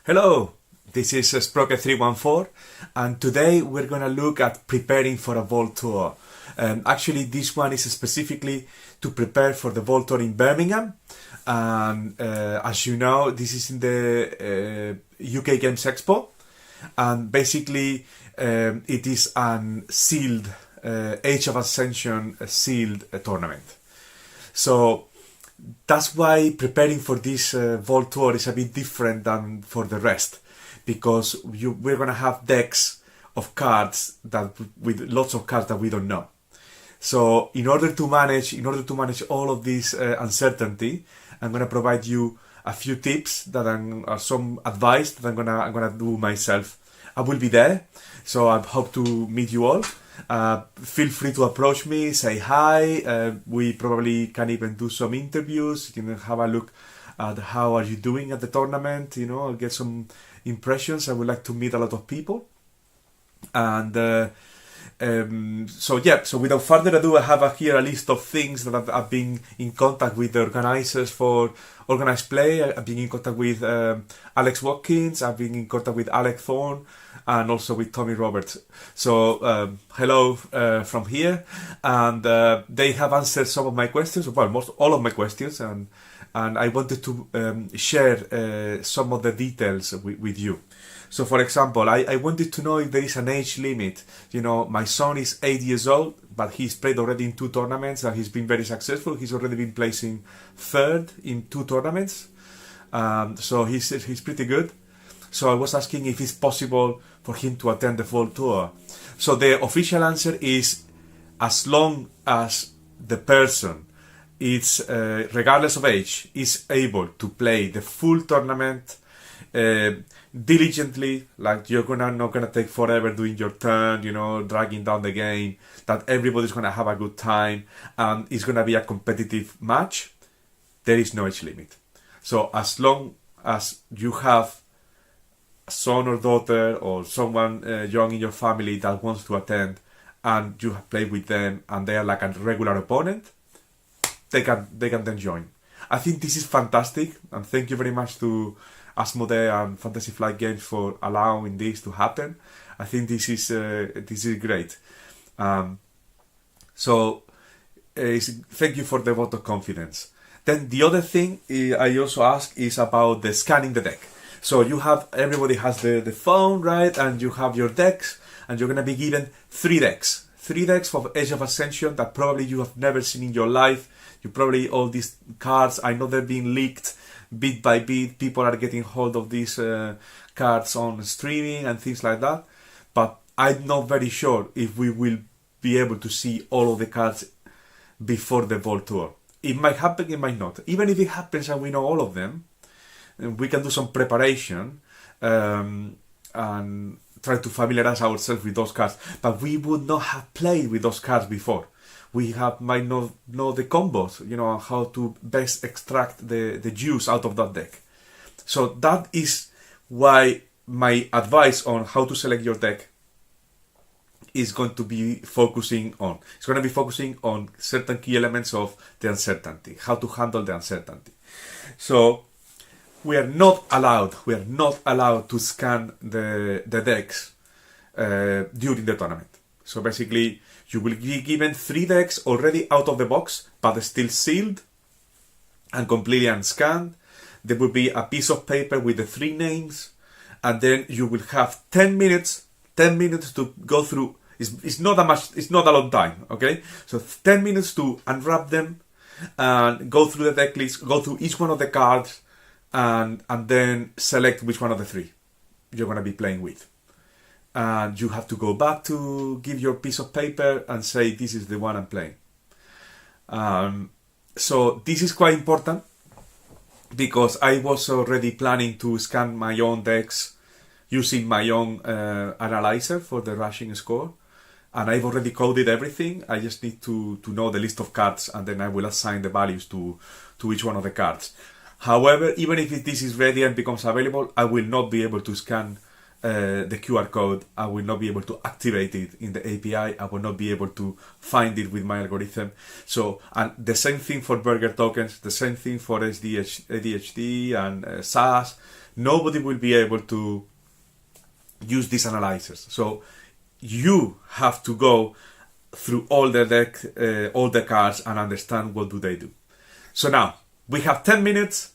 Hello, this is Sprocket314 and today we're going to look at preparing for a Vault Tour. Actually, this one is specifically to prepare for the Vault Tour in Birmingham. And as you know, this is in the UK Games Expo. And basically, it is an sealed Age of Ascension sealed tournament. So that's why preparing for this Vault Tour is a bit different than for the rest, because we're gonna have decks of cards with lots of cards that we don't know. So in order to manage all of this uncertainty, I'm gonna provide you a few tips that some advice that I'm gonna do myself. I will be there, so I hope to meet you all. Feel free to approach me, say hi. We probably can even do some interviews. You can have a look at how are you doing at the tournament. I'll get some impressions. I would like to meet a lot of people. And so without further ado, I have here a list of things that I've been in contact with the organizers for organized play. I've been in contact with Alex Watkins. I've been in contact with Alec Thorne, and also with Tommy Roberts. So hello from here, and they have answered some of my questions, well, most all of my questions, and I wanted to share some of the details with you. So for example, I wanted to know if there is an age limit. My son is 8 years old, but he's played already in 2 tournaments and he's been very successful. He's already been placing 3rd in 2 tournaments. So he's pretty good. So I was asking if it's possible for him to attend the Vault Tour. So the official answer is, as long as the person is, regardless of age, is able to play the full tournament diligently, like you're not gonna take forever doing your turn, dragging down the game, that everybody's gonna have a good time, and it's gonna be a competitive match, there is no age limit. So as long as you have a son or daughter or someone young in your family that wants to attend, and you have played with them and they are like a regular opponent, they can then join. I think this is fantastic, and thank you very much to Asmodee and Fantasy Flight Games for allowing this to happen. I think this is great. Thank you for the vote of confidence. Then the other thing I also ask is about the scanning the deck. So everybody has the phone, right? And you have your decks, and you're gonna be given 3 decks. 3 decks for Age of Ascension that probably you have never seen in your life. All these cards, I know they're being leaked bit by bit. People are getting hold of these cards on streaming and things like that. But I'm not very sure if we will be able to see all of the cards before the Vault Tour. It might happen, it might not. Even if it happens and we know all of them, we can do some preparation and try to familiarize ourselves with those cards. But we would not have played with those cards before. We might not know the combos, and how to best extract the juice out of that deck. So that is why my advice on how to select your deck is going to be focusing on. It's going to be focusing on certain key elements of the uncertainty, how to handle the uncertainty. So we are not allowed to scan the decks during the tournament. So basically, you will be given 3 decks already out of the box, but still sealed and completely unscanned. There will be a piece of paper with the 3 names, and then you will have 10 minutes to go through. It's not that much, it's not a long time, okay? So 10 minutes to unwrap them and go through the deck list, go through each one of the cards, and then select which one of the 3 you're going to be playing with. And you have to go back to give your piece of paper and say, this is the one I'm playing. So this is quite important, because I was already planning to scan my own decks using my own analyzer for the rushing score. And I've already coded everything. I just need to know the list of cards, and then I will assign the values to each one of the cards. However, even if this is ready and becomes available, I will not be able to scan the QR code. I will not be able to activate it in the API. I will not be able to find it with my algorithm. So, and the same thing for burger tokens, the same thing for ADHD and SAS. nobody will be able to use these analyzers. So you have to go through all the deck, all the cards, and understand what do they do. So now we have 10 minutes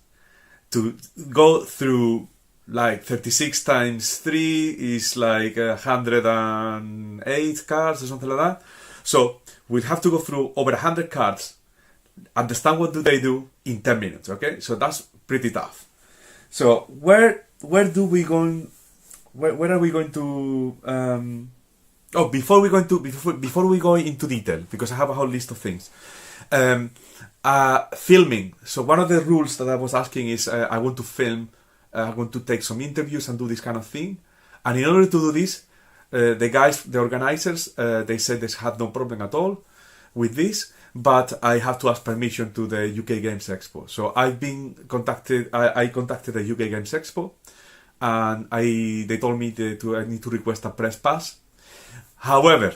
to go through, like 36 times 3 is like 108 cards or something like that. So we have to go through over 100 cards, understand what do they do in 10 minutes. Okay, so that's pretty tough. So where do we go? Where are we going to? Before we go into detail, because I have a whole list of things. Filming. So one of the rules that I was asking is I want to film. I want to take some interviews and do this kind of thing. And in order to do this, the organizers, they said they had no problem at all with this, but I have to ask permission to the UK Games Expo. So I've been contacted. I contacted the UK Games Expo, and they told me I need to request a press pass. However,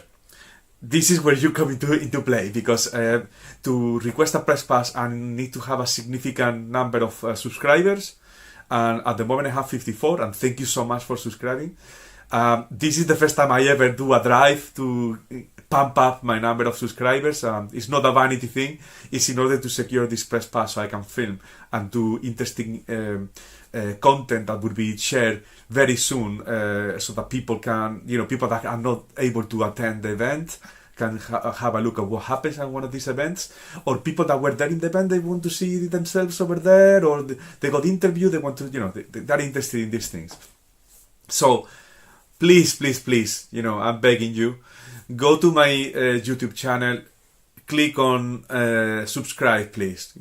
this is where you come into play, because to request a press pass, I need to have a significant number of subscribers. And at the moment I have 54, and thank you so much for subscribing. This is the first time I ever do a drive to pump up my number of subscribers. It's not a vanity thing. It's in order to secure this press pass so I can film and do interesting content that will be shared very soon, so that people can, people that are not able to attend the event can have a look at what happens at one of these events, or people that were there in the event, they want to see themselves over there, or they got interviewed, they want to, they're interested in these things. So please, I'm begging you, go to my YouTube channel, click on subscribe, please.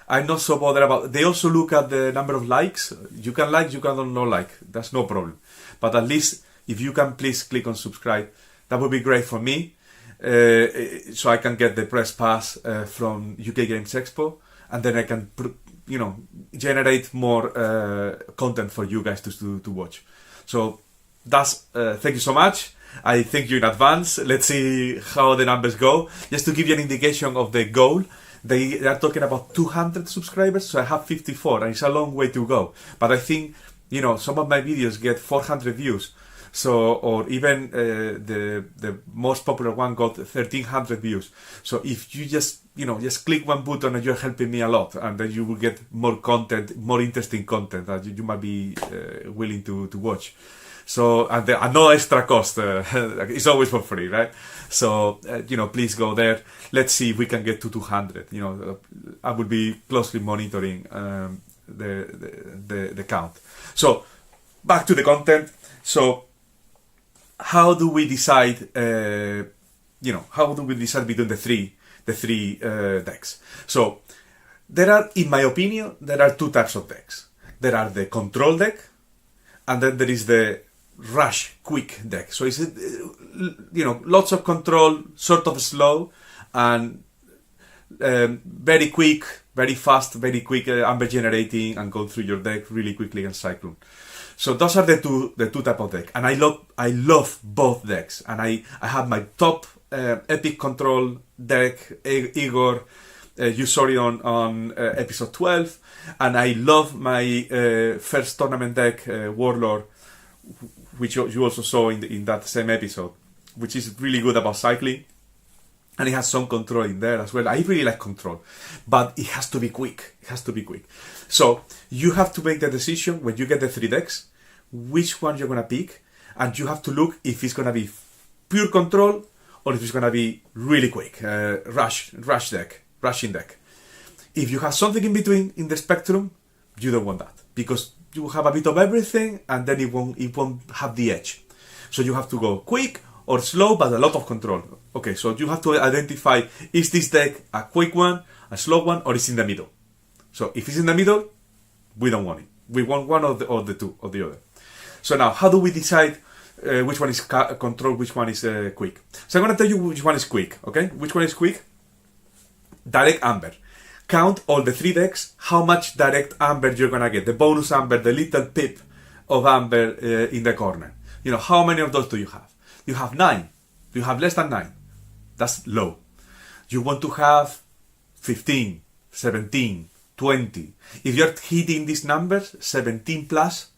I'm not so bothered about. They also look at the number of likes. You can like, you can not like. That's no problem. But at least if you can please click on subscribe, that would be great for me. So I can get the press pass from UK Games Expo, and then I can, generate more content for you guys to watch. So that's thank you so much. I thank you in advance. Let's see how the numbers go. Just to give you an indication of the goal, they are talking about 200 subscribers, so I have 54, and it's a long way to go. But I think, some of my videos get 400 views. So, or even the most popular one got 1,300 views. So if you just click one button, and you're helping me a lot, and then you will get more content, more interesting content that you might be willing to watch. So, and no extra cost. It's always for free, right? So, please go there. Let's see if we can get to 200. I will be closely monitoring the count. So, back to the content. So, how do we decide? How do we decide between the three decks? So, in my opinion, there are two types of decks. There are the control deck, and then there is the rush quick deck. So it's lots of control, sort of slow, and very quick, very fast, very quick amber generating, and go through your deck really quickly and cyclone. So those are the two type of deck, and I love both decks. And I have my top epic control deck, Igor. You saw it on episode 12, and I love my first tournament deck, Warlord, which you also saw in that same episode, which is really good about cycling, and it has some control in there as well. I really like control, but it has to be quick. So you have to make the decision when you get the three decks, which one you're gonna pick, and you have to look if it's gonna be pure control or if it's gonna be really quick, rushing deck. If you have something in between in the spectrum, you don't want that, because you have a bit of everything, and then it won't have the edge. So you have to go quick or slow, but a lot of control. Okay, so you have to identify, is this deck a quick one, a slow one, or is it in the middle? So if it's in the middle, we don't want it. We want one of the two or the other. So now, how do we decide which one is control, which one is quick? So I'm going to tell you which one is quick, okay? Which one is quick? Direct amber. Count all the three decks, how much direct amber you're gonna get, the bonus amber, the little pip of amber in the corner. How many of those do you have? You have 9. You have less than 9. That's low. You want to have 15, 17, 20. If you're hitting these numbers, 17 plus,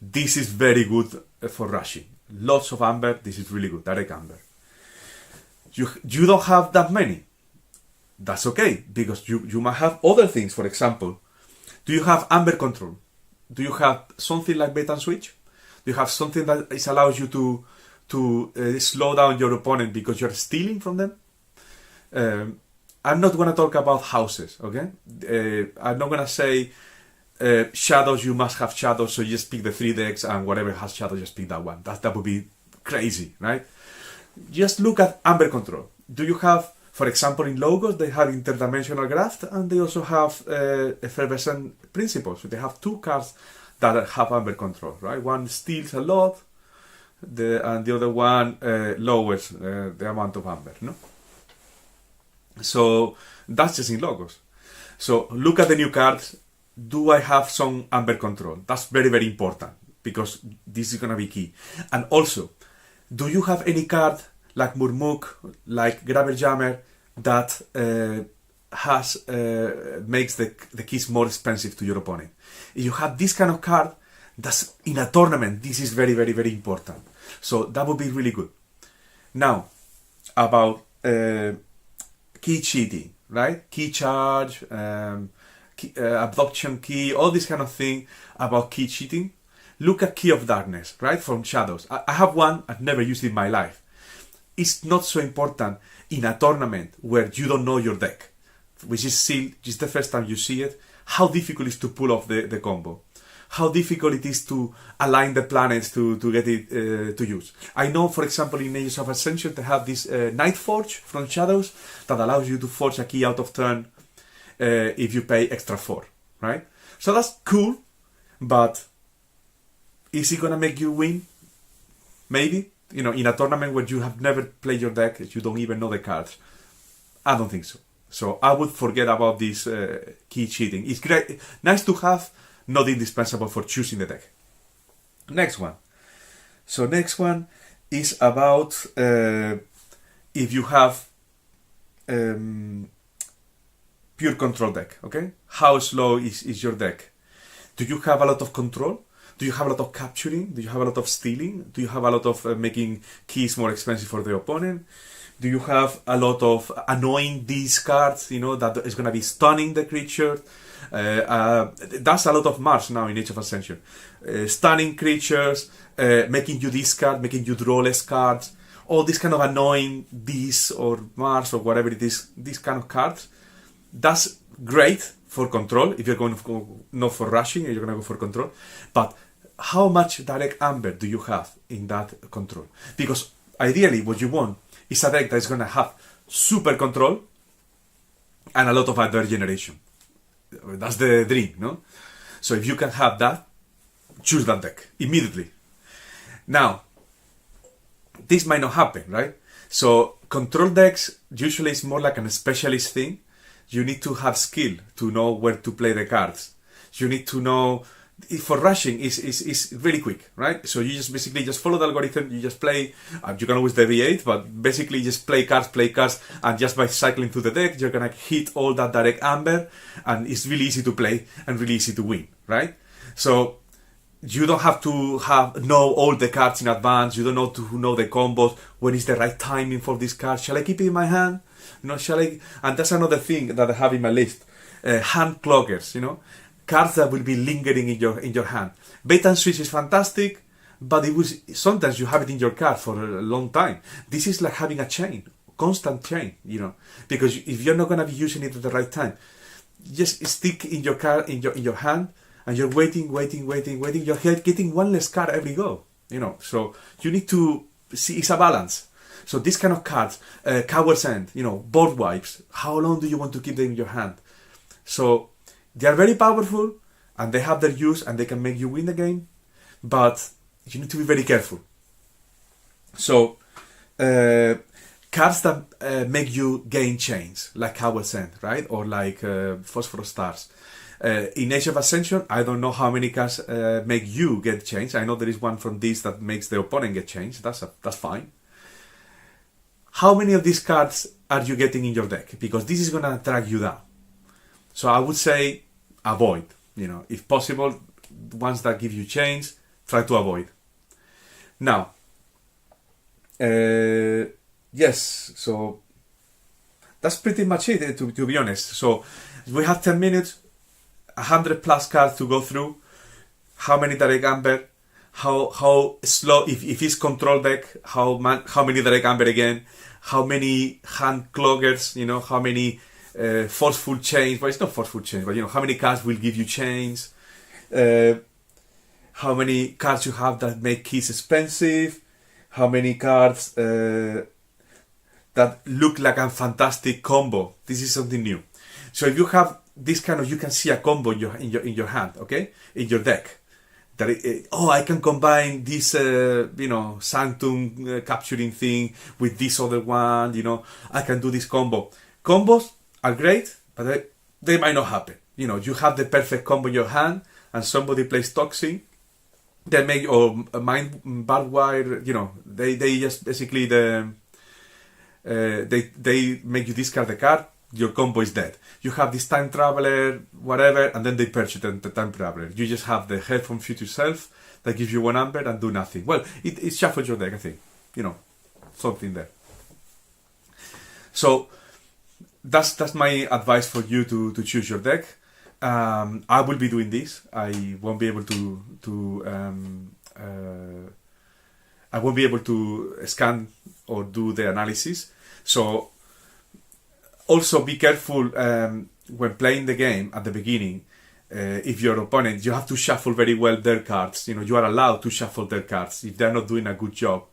this is very good for rushing. Lots of amber, this is really good, direct amber. You don't have that many. That's okay, because you might have other things. For example, do you have amber control? Do you have something like bait and switch? Do you have something that allows you to slow down your opponent because you're stealing from them? I'm not going to talk about houses, okay? I'm not going to say shadows, you must have shadows, so you just pick the 3 decks and whatever has shadows, just pick that one. That would be crazy, right? Just look at amber control. Do you have, for example, in logos, they have interdimensional graft and they also have effervescent principles. So they have 2 cards that have amber control, right? One steals a lot, and the other one lowers the amount of amber, no? So that's just in logos. So look at the new cards. Do I have some amber control? That's very, very important because this is going to be key. And also, do you have any card like Murmuk, like Grabber Jammer that makes the keys more expensive to your opponent? If you have this kind of card, that's in a tournament, this is very, very, very important. So that would be really good. Now, about key cheating, right? Key charge, abduction key, all this kind of thing about key cheating. Look at Key of Darkness, right? From Shadows. I have one, I've never used it in my life. It's not so important in a tournament where you don't know your deck, which is sealed, just the first time you see it, how difficult it is to pull off the combo. How difficult it is to align the planets to get it to use. I know, for example, in Age of Ascension, they have this Night Forge from Shadows that allows you to forge a key out of turn if you pay extra 4, right? So that's cool, but is it gonna make you win? Maybe. You know, in a tournament where you have never played your deck, you don't even know the cards. I don't think so. So I would forget about this key cheating. It's great, nice to have, not indispensable for choosing the deck. Next one. So next one is about if you have pure control deck, okay? How slow is your deck? Do you have a lot of control? Do you have a lot of capturing? Do you have a lot of stealing? Do you have a lot of making keys more expensive for the opponent? Do you have a lot of annoying these cards, you know, that is going to be stunning the creature? That's a lot of Mars now in Age of Ascension. Stunning creatures, making you discard, making you draw less cards, all this kind of annoying these or Mars or whatever it is, these kind of cards. That's great for control if you're going to go not for rushing, you're going to go for control. But how much direct amber do you have in that control? Because ideally what you want is a deck that is going to have super control and a lot of advert generation. That's the dream, no? So if you can have that, choose that deck immediately. Now, this might not happen, right? So control decks usually is more like a specialist thing. You need to have skill to know where to play the cards. You need to know, for rushing is really quick, right? So you just basically just follow the algorithm, you just play, you can always deviate, but basically just play cards, and just by cycling through the deck, you're gonna hit all that direct amber, and it's really easy to play and really easy to win, right? So you don't have to know all the cards in advance, you don't know to know the combos, when is the right timing for this card, shall I keep it in my hand? You know, shall I? And that's another thing that I have in my list, hand cloggers, you know, cards that will be lingering in your hand. Bait and switch is fantastic, but it was sometimes you have it in your card for a long time. This is like having a chain, constant chain, you know, because if you're not gonna be using it at the right time, just stick in your card in your hand, and you're waiting. You're getting one less card every go, you know. So you need to see it's a balance. So this kind of cards, Coward's End, you know, board wipes. How long do you want to keep them in your hand? So they are very powerful, and they have their use, and they can make you win the game. But you need to be very careful. So cards that make you gain chains, like Coward's End, right, or like Phosphorus Stars. In Age of Ascension, I don't know how many cards make you get chains. I know there is one from this that makes the opponent get chains. That's fine. How many of these cards are you getting in your deck? Because this is going to drag you down. So I would say avoid, if possible, ones that give you chains, try to avoid. Now, yes, so that's pretty much it, to be honest. So we have 10 minutes, 100 plus cards to go through. How many direct amber? How slow, if it's control deck, how many direct amber again? How many hand cloggers? How many forceful chains? Well, it's not forceful chains, but how many cards will give you chains? How many cards you have that make keys expensive? How many cards that look like a fantastic combo? This is something new. So if you have this kind of, you can see a combo in your hand, okay, in your deck. That I can combine this, Sanctum capturing thing with this other one. I can do this combo. Combos are great, but they might not happen. You have the perfect combo in your hand, and somebody plays Toxin. They make mind barbed wire. They just basically they make you discard the card. Your combo is dead. You have this time traveler, whatever, and then they purchase the time traveler. You just have the head from future self that gives you 1 amber and do nothing. Well, it shuffles your deck, I think. Something there. So that's my advice for you to choose your deck. I will be doing this. I won't be able to scan or do the analysis. So also be careful when playing the game at the beginning. If your opponent, you have to shuffle very well their cards. You are allowed to shuffle their cards if they're not doing a good job.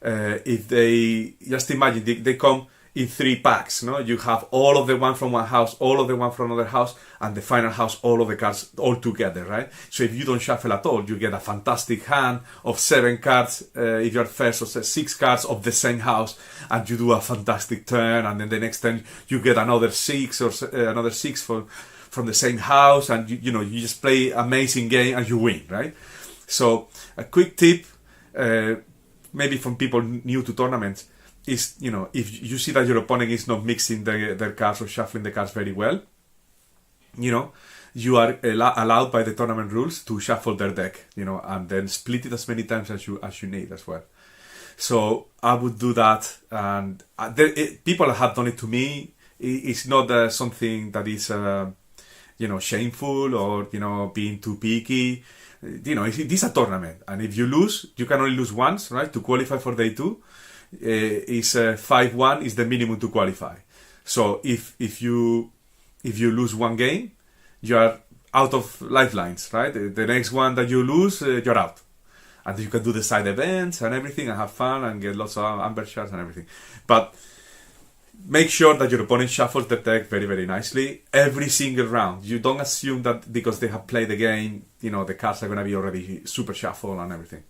If they, just imagine, they come in 3 packs, you have all of the one from one house, all of the one from another house, and the final house, all of the cards all together, right? So if you don't shuffle at all, you get a fantastic hand of 7 cards, if you're first, or 6 cards of the same house, and you do a fantastic turn, and then the next turn you get another 6 or another 6 from the same house, and you just play amazing game and you win, right? So a quick tip, maybe from people new to tournaments, is, if you see that your opponent is not mixing their cards or shuffling the cards very well, you are allowed by the tournament rules to shuffle their deck, and then split it as many times as you need as well. So I would do that, and people have done it to me. It's not something that is, shameful or, being too picky. This is a tournament, and if you lose, you can only lose once, right? To qualify for day 2. Is 5-1 is the minimum to qualify. So if you lose 1 game, you are out of lifelines, right? The next one that you lose, you're out, and you can do the side events and everything and have fun and get lots of amber shards and everything. But make sure that your opponent shuffles the deck very, very nicely every single round. You don't assume that because they have played the game, the cards are going to be already super shuffled and everything.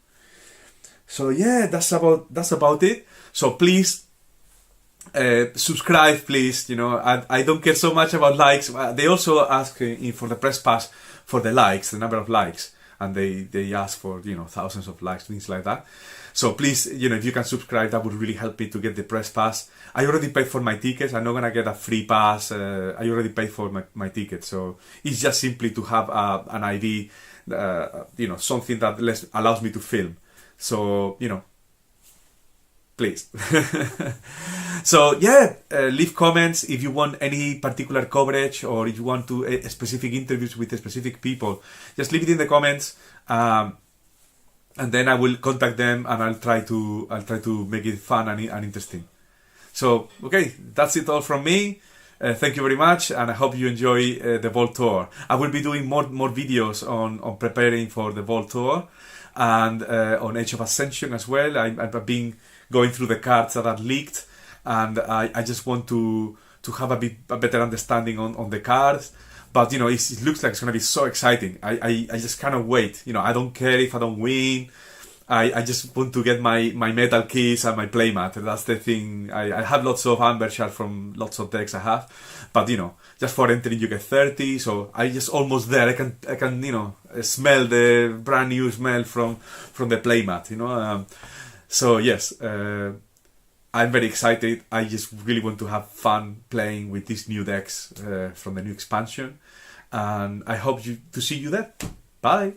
So yeah, that's about it. So please subscribe, please. I don't care so much about likes. They also ask for the press pass for the likes, the number of likes, and they ask for thousands of likes, things like that. So please, if you can subscribe, that would really help me to get the press pass. I already paid for my tickets. I'm not gonna get a free pass. I already paid for my ticket, so it's just simply to have an ID, something that allows me to film. So, please. So, yeah, leave comments if you want any particular coverage or if you want to specific interviews with specific people. Just leave it in the comments, and then I will contact them and I'll try to make it fun and interesting. So, okay, that's it all from me. Thank you very much, and I hope you enjoy the Vault Tour. I will be doing more videos on preparing for the Vault Tour, and on Age of Ascension as well. I've been going through the cards that are leaked, and I just want to have a better understanding on the cards. But it looks like it's going to be so exciting. I just cannot wait. I don't care if I don't win. I just want to get my metal keys and my playmat. That's the thing. I have lots of amber shards from lots of decks I have, but just for entering you get 30. So I just almost there. I can smell the brand new smell from the playmat. So yes, I'm very excited. I just really want to have fun playing with these new decks from the new expansion, and I hope to see you there. Bye!